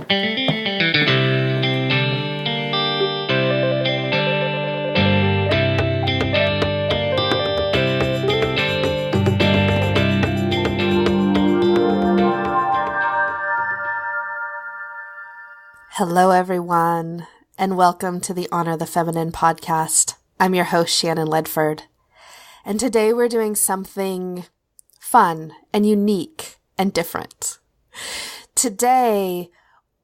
Hello, everyone, and welcome to the Honor the Feminine podcast. I'm your host, Shannon Ledford, and today we're doing something fun and unique and different. Today,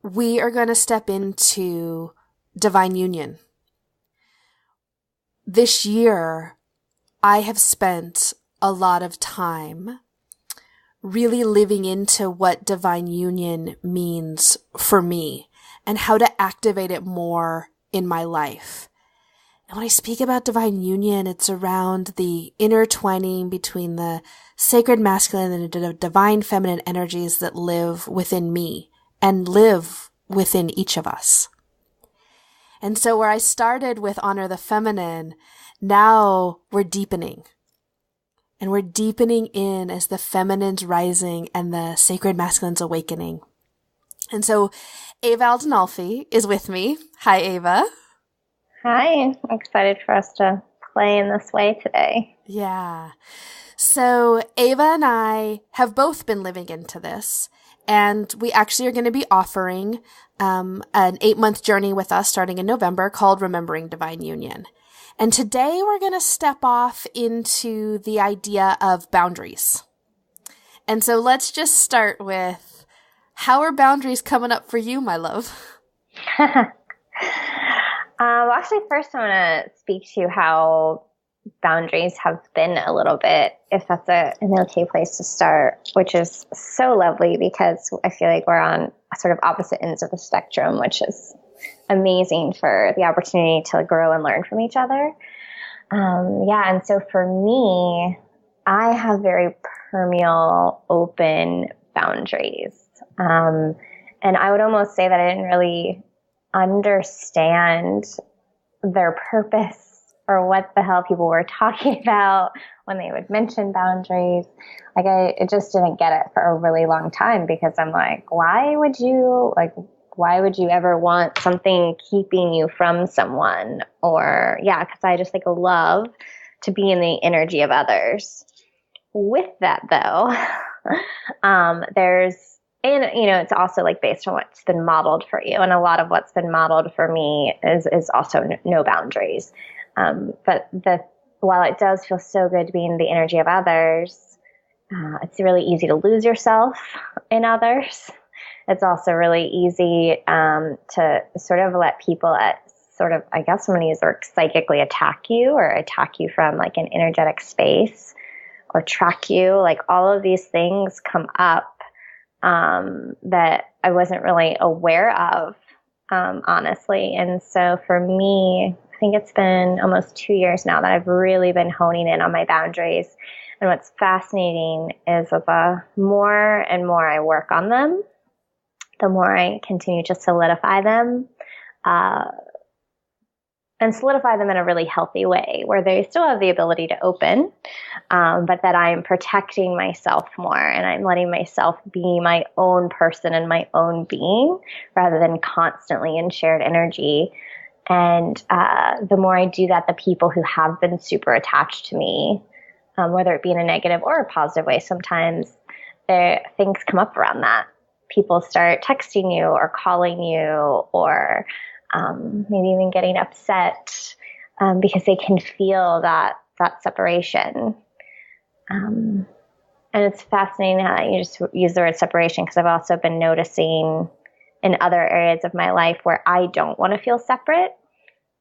we are going to step into divine union. This year, I have spent a lot of time really living into what divine union means for me and how to activate it more in my life. And when I speak about divine union, it's around the intertwining between the sacred masculine and the divine feminine energies that live within me and live within each of us. And so where I started with Honor the Feminine, now we're deepening. And we're deepening in as the feminine's rising and the sacred masculine's awakening. And so Ava Aldinolfi is with me. Hi, Ava. Hi. I'm excited for us to play in this way today. Yeah. So Ava and I have both been living into this, and we actually are going to be offering an 8-month journey with us starting in November called Remembering Divine Union. And today we're going to step off into the idea of boundaries. And so let's just start with, how are boundaries coming up for you, my love? Actually, first I want to speak to how boundaries have been a little bit, if that's an okay place to start, which is so lovely because I feel like we're on sort of opposite ends of the spectrum, which is amazing for the opportunity to grow and learn from each other. And so for me, I have very permeable, open boundaries. And I would almost say that I didn't really understand their purpose or what the hell people were talking about when they would mention boundaries. I just didn't get it for a really long time because I'm like, why would you ever want something keeping you from someone? Or because I just love to be in the energy of others. With that though, it's also based on what's been modeled for you. And a lot of what's been modeled for me is also no boundaries. But while it does feel so good to be in the energy of others, it's really easy to lose yourself in others. It's also really easy to sort of let people I'm going to use the word psychically attack you or attack you from an energetic space or track you. All of these things come up that I wasn't really aware of, honestly. And so for me, I think it's been almost 2 years now that I've really been honing in on my boundaries. And what's fascinating is that the more and more I work on them, the more I continue to solidify them, and solidify them in a really healthy way where they still have the ability to open, but that I'm protecting myself more and I'm letting myself be my own person and my own being rather than constantly in shared energy. And the more I do that, the people who have been super attached to me, whether it be in a negative or a positive way, sometimes things come up around that. People start texting you or calling you or maybe even getting upset because they can feel that separation. And it's fascinating how you just use the word separation because I've also been noticing in other areas of my life where I don't want to feel separate,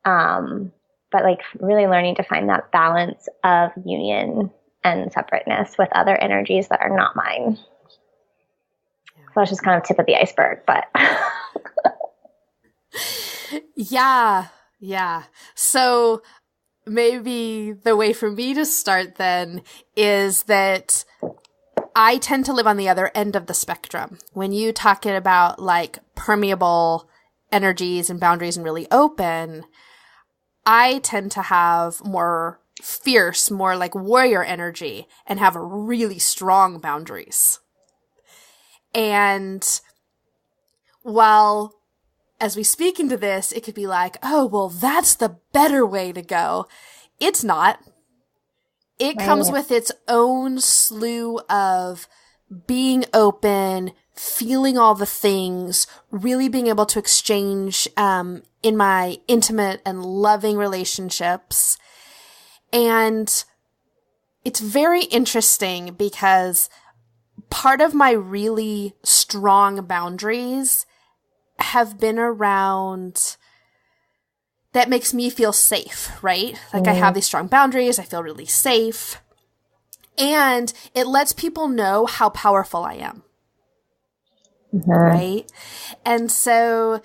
but really learning to find that balance of union and separateness with other energies that are not mine. So that's just kind of tip of the iceberg, but... Yeah. So maybe the way for me to start then is that I tend to live on the other end of the spectrum. When you talking about permeable energies and boundaries and really open, I tend to have more fierce, more warrior energy and have really strong boundaries. And while as we speak into this, it could be like, oh, well, that's the better way to go. It's not. It comes with its own slew of being open, feeling all the things, really being able to exchange in my intimate and loving relationships. And it's very interesting because part of my really strong boundaries have been around that makes me feel safe, right? Like I have these strong boundaries. I feel really safe. And it lets people know how powerful I am. Right? And so,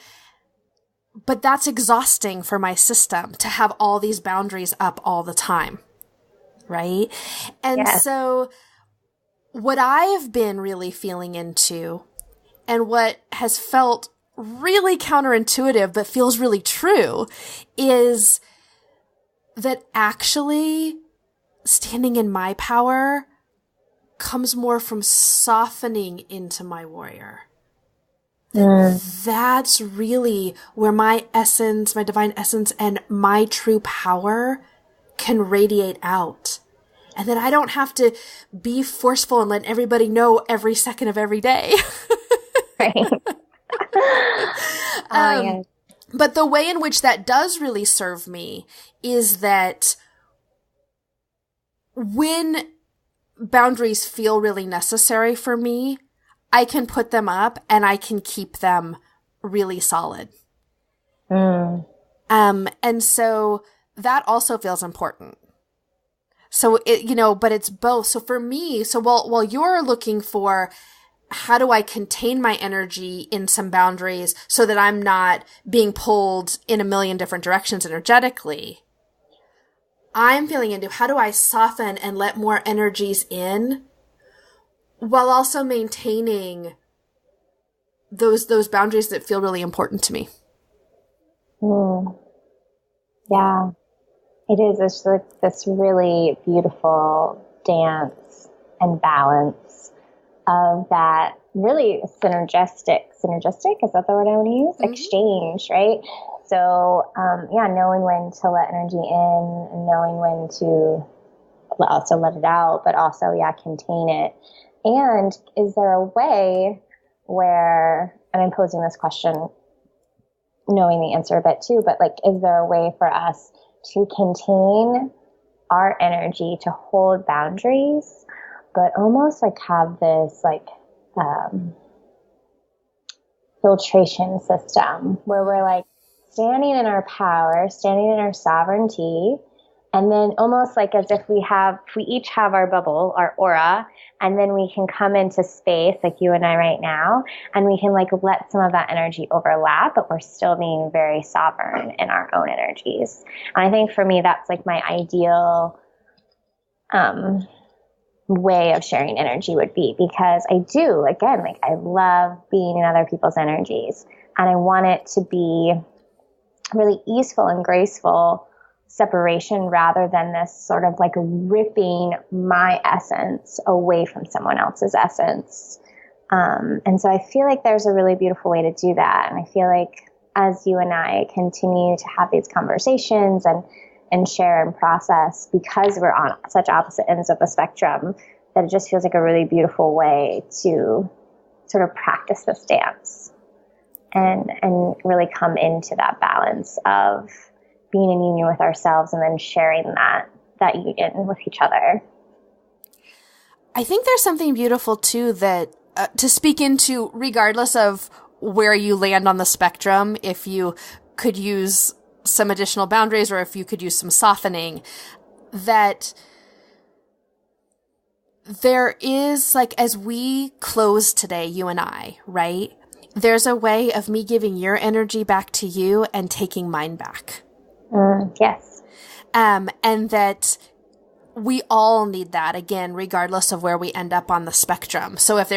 but that's exhausting for my system to have all these boundaries up all the time. Right? And so what I have been really feeling into and what has felt really counterintuitive but feels really true is that actually standing in my power comes more from softening into my warrior. That's really where my essence, my divine essence, and my true power can radiate out. And then I don't have to be forceful and let everybody know every second of every day. Right. Yes. But the way in which that does really serve me is that when boundaries feel really necessary for me, I can put them up and I can keep them really solid. And so that also feels important. So it, but it's both. So for me, while you're looking for how do I contain my energy in some boundaries so that I'm not being pulled in a million different directions energetically, I'm feeling into how do I soften and let more energies in while also maintaining those boundaries that feel really important to me. Yeah, it is. It's like this really beautiful dance and balance of that really synergistic, is that the word I want to use? Exchange, right? So, knowing when to let energy in and knowing when to also let it out, but also, contain it. And is there a way where, and I'm posing this question knowing the answer a bit too, but like, is there a way for us to contain our energy, to hold boundaries, but almost like have this like filtration system where we're like standing in our power, standing in our sovereignty, and then almost like as if we each have our bubble, our aura, and then we can come into space like you and I right now, and we can like let some of that energy overlap, but we're still being very sovereign in our own energies. And I think for me, that's like my ideal way of sharing energy would be, because I do, again, like I love being in other people's energies, and I want it to be really easeful and graceful separation rather than this sort of like ripping my essence away from someone else's essence. And so I feel like there's a really beautiful way to do that. And I feel like as you and I continue to have these conversations and share and process, because we're on such opposite ends of the spectrum, that it just feels like a really beautiful way to sort of practice this dance and really come into that balance of being in union with ourselves and then sharing that union with each other. I think there's something beautiful too that to speak into, regardless of where you land on the spectrum, if you could use some additional boundaries or if you could use some softening, that there is, like, as we close today, you and I, right? There's a way of me giving your energy back to you and taking mine back. Yes. And that we all need that, again, regardless of where we end up on the spectrum. So if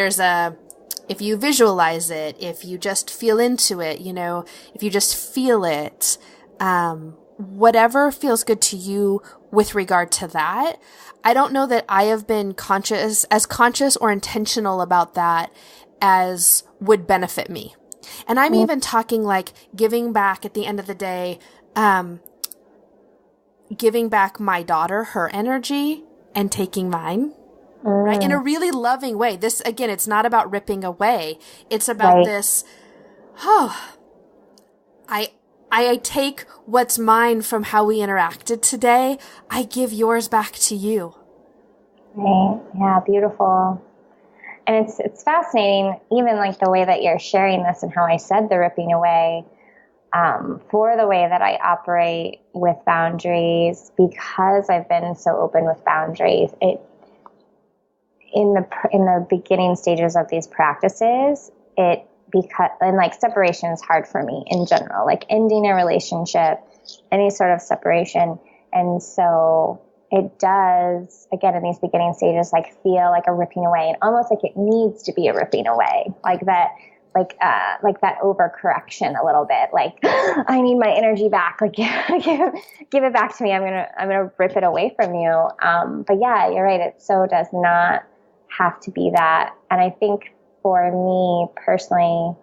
you visualize it, if you just feel into it, if you just feel it, whatever feels good to you with regard to that. I don't know that I have been conscious or intentional about that as would benefit me. And I'm even talking like giving back at the end of the day, giving back my daughter, her energy, and taking mine. Right? In a really loving way. This, again, it's not about ripping away. It's about this, I take what's mine from how we interacted today. I give yours back to you. Right. Yeah, beautiful. And it's fascinating, even like the way that you're sharing this and how I said the ripping away, for the way that I operate with boundaries, because I've been so open with boundaries. In the beginning stages of these practices, and like separation is hard for me in general, like ending a relationship, any sort of separation. And so it does, again, in these beginning stages, like feel like a ripping away, and almost like it needs to be a ripping away, like that overcorrection a little bit, like I need my energy back, like give it back to me. I'm gonna rip it away from you. But yeah, you're right. It so does not have to be that. And I think for me personally,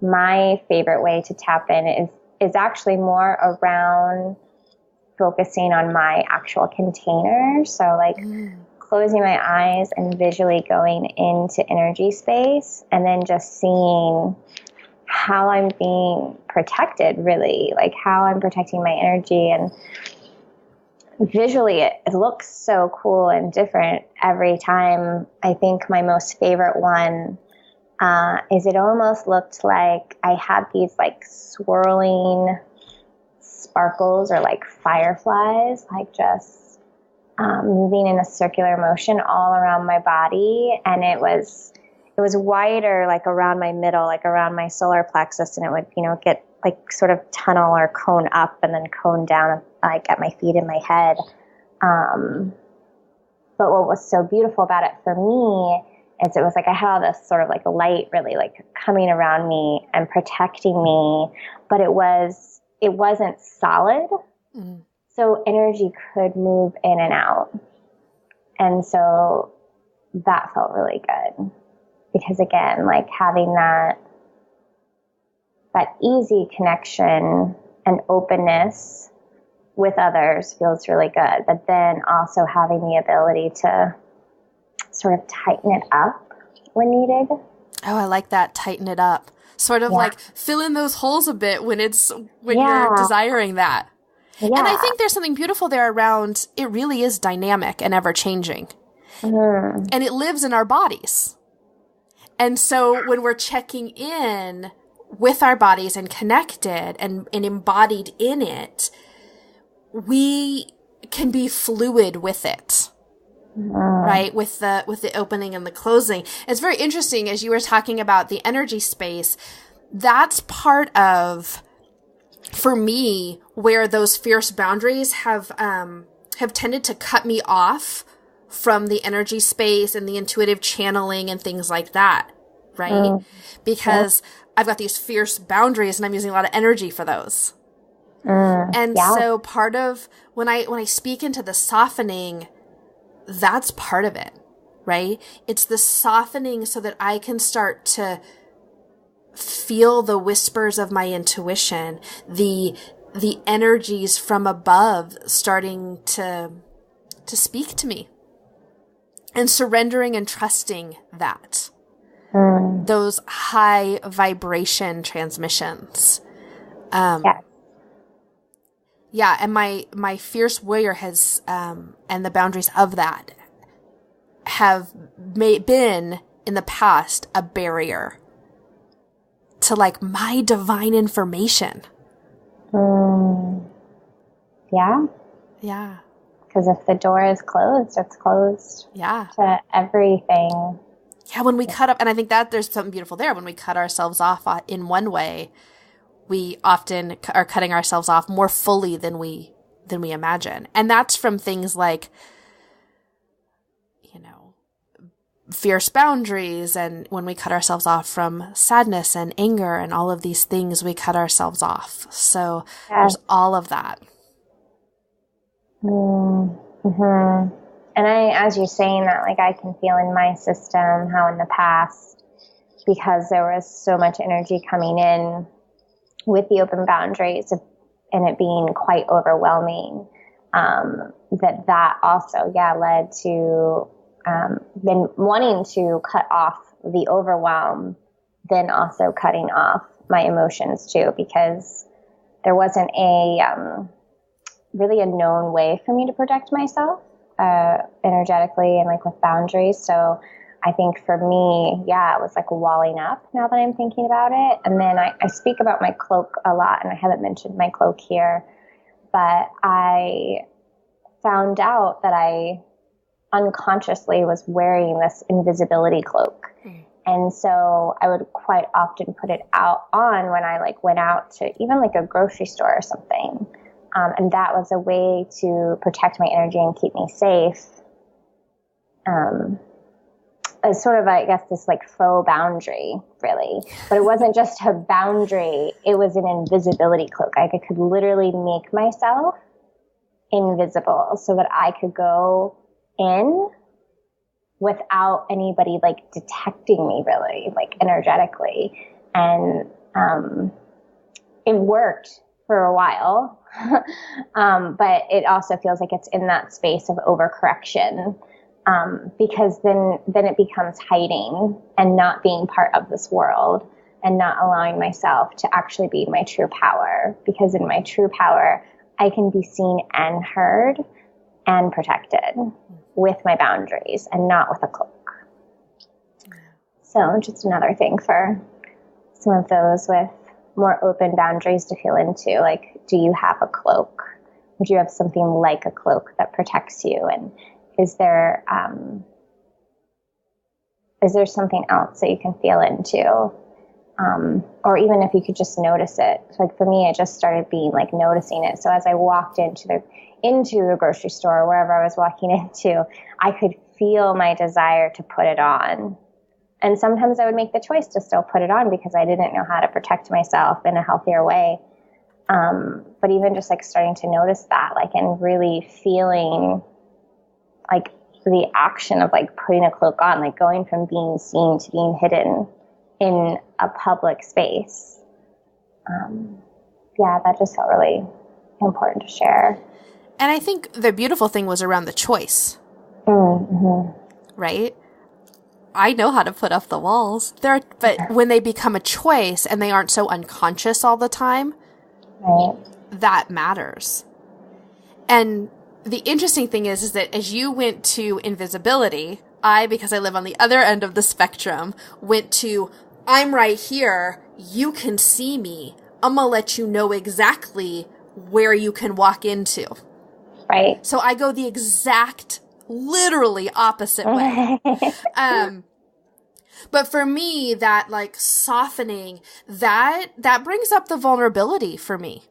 my favorite way to tap in is actually more around focusing on my actual container. So like closing my eyes and visually going into energy space, and then just seeing how I'm being protected, really, like how I'm protecting my energy. And visually, it looks so cool and different every time. I think my most favorite one is it almost looked like I had these like swirling sparkles or like fireflies, like just moving in a circular motion all around my body. And it was wider, like around my middle, like around my solar plexus, and it would, get like sort of tunnel or cone up and then cone down, like at my feet and my head. But what was so beautiful about it for me is it was like I had all this sort of like light really like coming around me and protecting me, but it wasn't solid. Mm-hmm. So energy could move in and out. And so that felt really good, because again, like having that easy connection and openness with others feels really good. But then also having the ability to sort of tighten it up when needed. Oh, I like that. Tighten it up. Sort of like fill in those holes a bit when you're desiring that. Yeah. And I think there's something beautiful there around, it really is dynamic and ever changing. Mm-hmm. And it lives in our bodies. And so when we're checking in with our bodies and connected and embodied in it, we can be fluid with it. Right? With the opening and the closing. It's very interesting, as you were talking about the energy space, that's part of, for me, where those fierce boundaries have tended to cut me off from the energy space and the intuitive channeling and things like that. Right? Because I've got these fierce boundaries and I'm using a lot of energy for those. And so part of when I speak into the softening, that's part of it, right? It's the softening so that I can start to feel the whispers of my intuition, the energies from above starting to speak to me, and surrendering and trusting that. Those high vibration transmissions. Yeah, and my fierce warrior has, and the boundaries of that have been in the past a barrier to like my divine information. Yeah. Yeah. Because if the door is closed, it's closed. Yeah. To everything. Yeah, when we cut up, and I think that there's something beautiful there. When we cut ourselves off in one way, we often are cutting ourselves off more fully than we imagine. And that's from things like, fierce boundaries. And when we cut ourselves off from sadness and anger and all of these things, we cut ourselves off. So there's all of that. Mm-hmm. And as you're saying that, like I can feel in my system how in the past because there was so much energy coming in with the open boundaries and it being quite overwhelming, that also, led to been wanting to cut off the overwhelm, then also cutting off my emotions too, because there wasn't really a known way for me to protect myself energetically and like with boundaries. So I think for me, it was like walling up now that I'm thinking about it. And then I speak about my cloak a lot, and I haven't mentioned my cloak here, but I found out that I unconsciously was wearing this invisibility cloak. And so I would quite often put it on when I like went out to even like a grocery store or something. And that was a way to protect my energy and keep me safe. As sort of, I guess, this like faux boundary, really. But it wasn't just a boundary. It was an invisibility cloak. I could literally make myself invisible so that I could go in without anybody like detecting me, really, like energetically. And it worked for a while. But it also feels like it's in that space of overcorrection. Because then it becomes hiding and not being part of this world and not allowing myself to actually be my true power. Because in my true power, I can be seen and heard and protected with my boundaries and not with a cloak. So just another thing for some of those with more open boundaries to feel into, like, do you have a cloak? Or do you have something like a cloak that protects you? And is there something else that you can feel into? Or even if you could just notice it. Like for me, it just started being like noticing it. So as I walked into the grocery store, wherever I was walking into, I could feel my desire to put it on. And sometimes I would make the choice to still put it on because I didn't know how to protect myself in a healthier way. But even just like starting to notice that, like, and really feeling like the action of like putting a cloak on, like going from being seen to being hidden in a public space. That just felt really important to share. And I think the beautiful thing was around the choice. Mm-hmm. Right? I know how to put up the walls. But when they become a choice and they aren't so unconscious all the time, right, that matters. And the interesting thing is that as you went to invisibility, because I live on the other end of the spectrum, went to, I'm right here, you can see me, I'm going to let you know exactly where you can walk into. Right. So I go the exact, literally opposite way. But for me, that like softening, that brings up the vulnerability for me.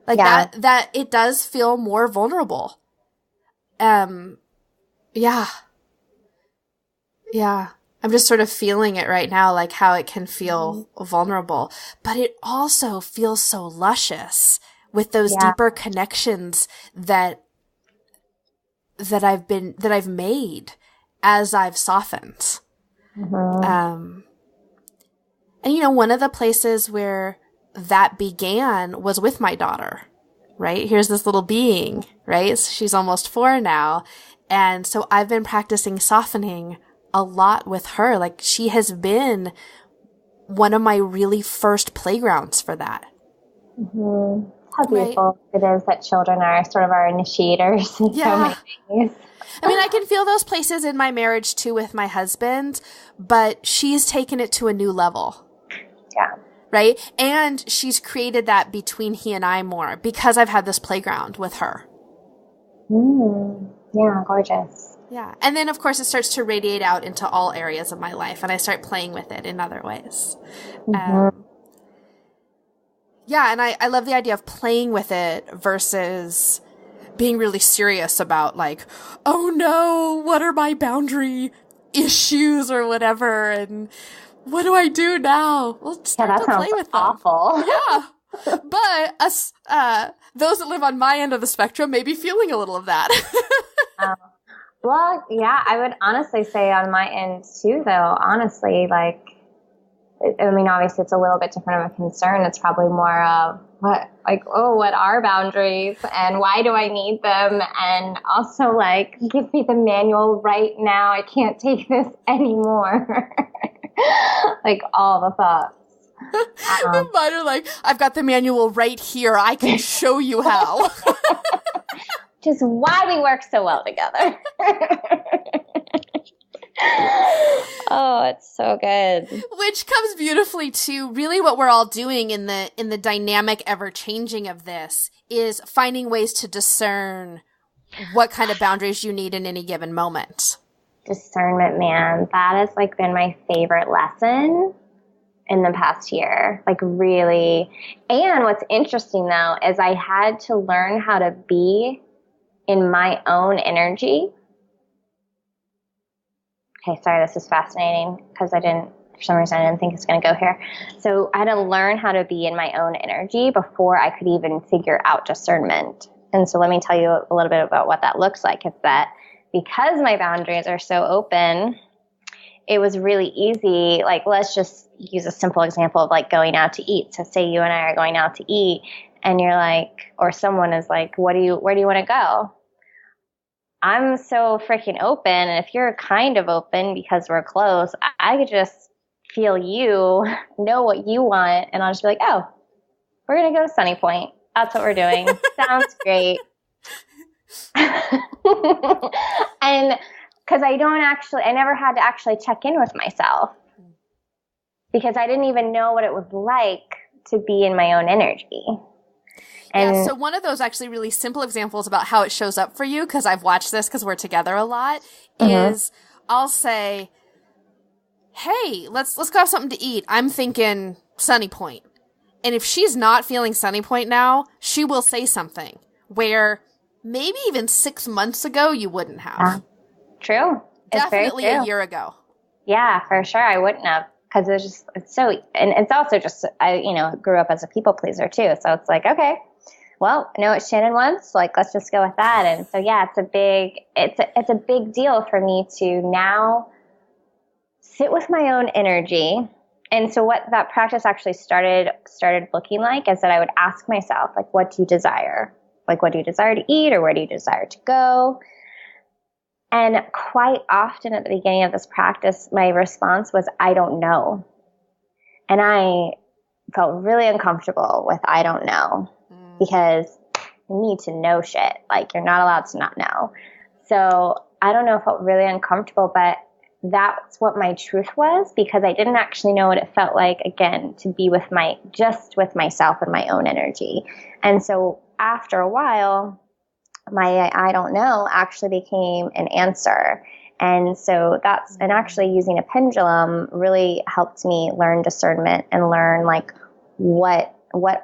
Like that it does feel more vulnerable. Yeah. I'm just sort of feeling it right now, like how it can feel vulnerable, but it also feels so luscious with those deeper connections that I've made as I've softened. Mm-hmm. And one of the places where that began was with my daughter, right? Here's this little being, right? She's almost 4 now. And so I've been practicing softening a lot with her. Like she has been one of my really first playgrounds for that. Mm-hmm. How beautiful it is that children are sort of our initiators in so many ways. I mean, I can feel those places in my marriage too with my husband, but she's taken it to a new level. Yeah. Right? And she's created that between he and I more because I've had this playground with her. Yeah, gorgeous. Yeah. And then, of course, it starts to radiate out into all areas of my life, and I start playing with it in other ways. Mm-hmm. And I love the idea of playing with it versus being really serious about like, oh no, what are my boundary issues or whatever, and what do I do now? Well, start to play with them. Awful. Yeah. But us, those that live on my end of the spectrum may be feeling a little of that. Well, yeah, I would honestly say on my end too, though, honestly, like I mean, obviously it's a little bit different of a concern. It's probably more of what are boundaries and why do I need them? And also like, give me the manual right now. I can't take this anymore. Like all the thoughts. Mine are like, I've got the manual right here. I can show you how. Just why we work so well together. Oh, it's so good. Which comes beautifully to really what we're all doing in the dynamic ever changing of this is finding ways to discern what kind of boundaries you need in any given moment. Discernment, man. That has like been my favorite lesson in the past year. Like really. And what's interesting though is I had to learn how to be in my own energy. Okay, sorry, this is fascinating because for some reason I didn't think it's going to go here. So I had to learn how to be in my own energy before I could even figure out discernment. And so let me tell you a little bit about what that looks like. It's that because my boundaries are so open, it was really easy. Like, let's just use a simple example of like going out to eat. So say you and I are going out to eat and you're like, or someone is like, where do you want to go? I'm so freaking open. And if you're kind of open because we're close, I could just feel you, know what you want. And I'll just be like, oh, we're going to go to Sunny Point. That's what we're doing. Sounds great. And because I never had to actually check in with myself because I didn't even know what it was like to be in my own energy. And yeah, so one of those actually really simple examples about how it shows up for you, because I've watched this because we're together a lot, is I'll say, hey, let's go have something to eat. I'm thinking Sunny Point. And if she's not feeling Sunny Point now, she will say something where maybe even 6 months ago you wouldn't have. True. Definitely very true. A year ago. Yeah, for sure. I wouldn't have. Because it's so, and it's also just, I grew up as a people pleaser too. So it's like, okay, well, I know what Shannon wants. Like, let's just go with that. And so, yeah, it's a big deal for me to now sit with my own energy. And so what that practice actually started looking like is that I would ask myself, like, what do you desire? Like, what do you desire to eat, or where do you desire to go? And quite often at the beginning of this practice, my response was, I don't know. And I felt really uncomfortable with I don't know because you need to know shit. Like, you're not allowed to not know. So I don't know, felt really uncomfortable, but that's what my truth was because I didn't actually know what it felt like, again, to be with myself and my own energy. And so after a while, my I don't know actually became an answer. And so and actually using a pendulum really helped me learn discernment and learn like what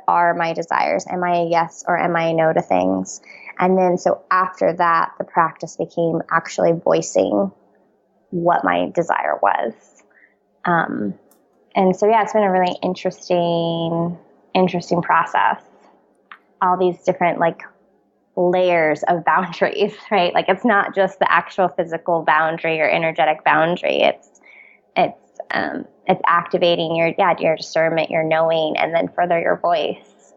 are my desires? Am I a yes or am I a no to things? And then so after that, the practice became actually voicing what my desire was. And so, yeah, it's been a really interesting process. All these different like layers of boundaries, right? Like it's not just the actual physical boundary or energetic boundary. It's activating your discernment, your knowing, and then further your voice.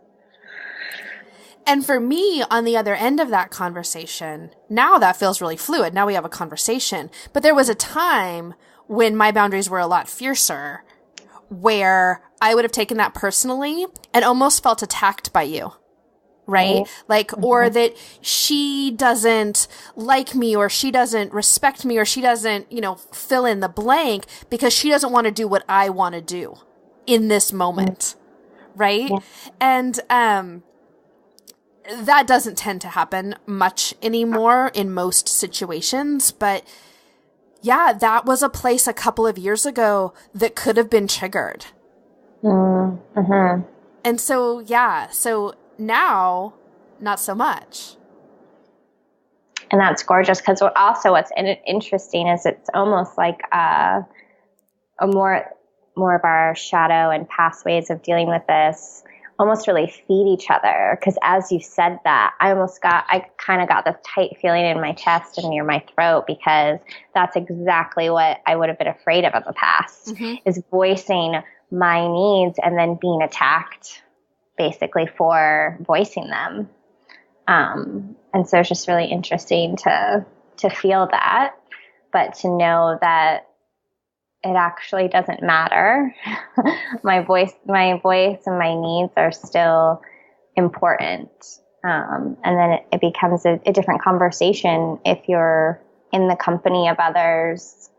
And for me, on the other end of that conversation, now that feels really fluid. Now we have a conversation. But there was a time when my boundaries were a lot fiercer, where I would have taken that personally and almost felt attacked by you. Right? Like, or that she doesn't like me, or she doesn't respect me, or she doesn't, fill in the blank because she doesn't want to do what I want to do in this moment. Right? Yeah. And, that doesn't tend to happen much anymore in most situations, but yeah, that was a place a couple of years ago that could have been triggered. And so, so now, not so much. And that's gorgeous because what's interesting is it's almost like a more of our shadow and past ways of dealing with this almost really feed each other. Because as you said that, I kind of got this tight feeling in my chest and near my throat because that's exactly what I would have been afraid of in the past, is voicing my needs and then being attacked basically for voicing them. And so it's just really interesting to feel that, but to know that it actually doesn't matter. My voice and my needs are still important. And then it becomes a different conversation if you're in the company of others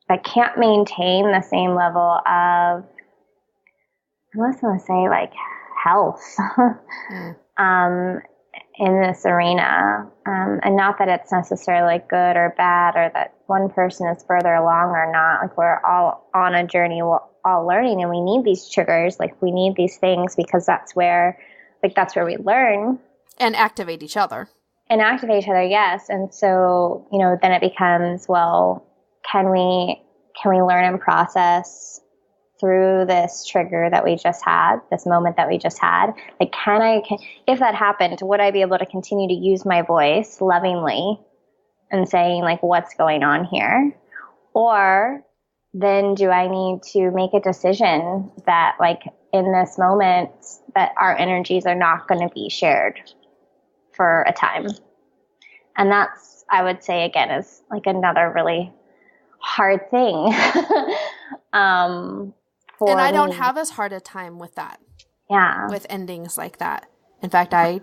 that can't maintain the same level of, I was going to say, like, health in this arena. And not that it's necessarily like good or bad, or that one person is further along or not. Like, we're all on a journey, we're all learning, and we need these triggers. Like, we need these things because that's where we learn. And activate each other. Yes. And so, then it becomes, well, can we learn and process through this trigger that we just had, this moment that we just had? Like, if that happened, would I be able to continue to use my voice lovingly and saying, like, what's going on here? Or then do I need to make a decision that, like, in this moment, that our energies are not going to be shared for a time? And that's, I would say, again, is like another really hard thing. And I don't have as hard a time with that. Yeah. With endings like that. In fact, I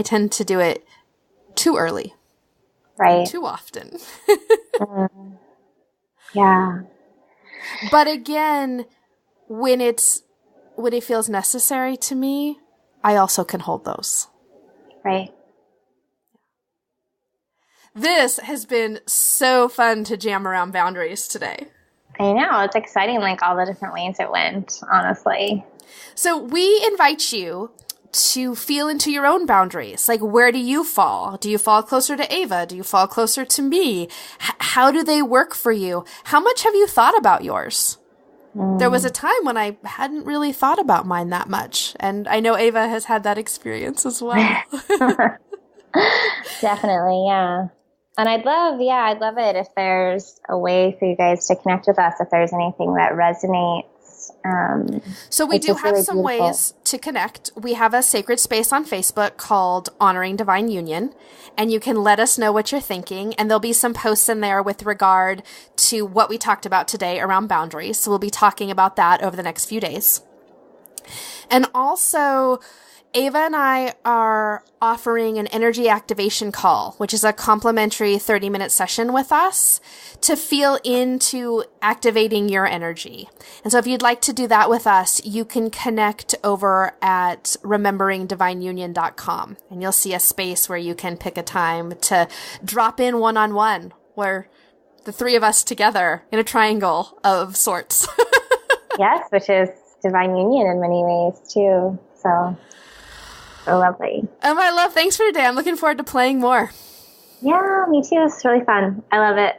tend to do it too early. Right. Too often. Yeah. But again, when it feels necessary to me, I also can hold those. Right. This has been so fun to jam around boundaries today. I know. It's exciting, like, all the different ways it went, honestly. So we invite you to feel into your own boundaries. Like, where do you fall? Do you fall closer to Ava? Do you fall closer to me? How do they work for you? How much have you thought about yours? There was a time when I hadn't really thought about mine that much. And I know Ava has had that experience as well. Definitely, yeah. And I'd love it if there's a way for you guys to connect with us, if there's anything that resonates. So we do have really some ways to connect. We have a sacred space on Facebook called Honoring Divine Union, and you can let us know what you're thinking, and there'll be some posts in there with regard to what we talked about today around boundaries. So we'll be talking about that over the next few days. And also, Ava and I are offering an energy activation call, which is a complimentary 30-minute session with us to feel into activating your energy. And so if you'd like to do that with us, you can connect over at rememberingdivineunion.com, and you'll see a space where you can pick a time to drop in one-on-one, where the three of us together in a triangle of sorts. Yes, which is divine union in many ways too. So lovely. Oh, my love, thanks for today. I'm looking forward to playing more. Yeah, me too. It's really fun. I love it.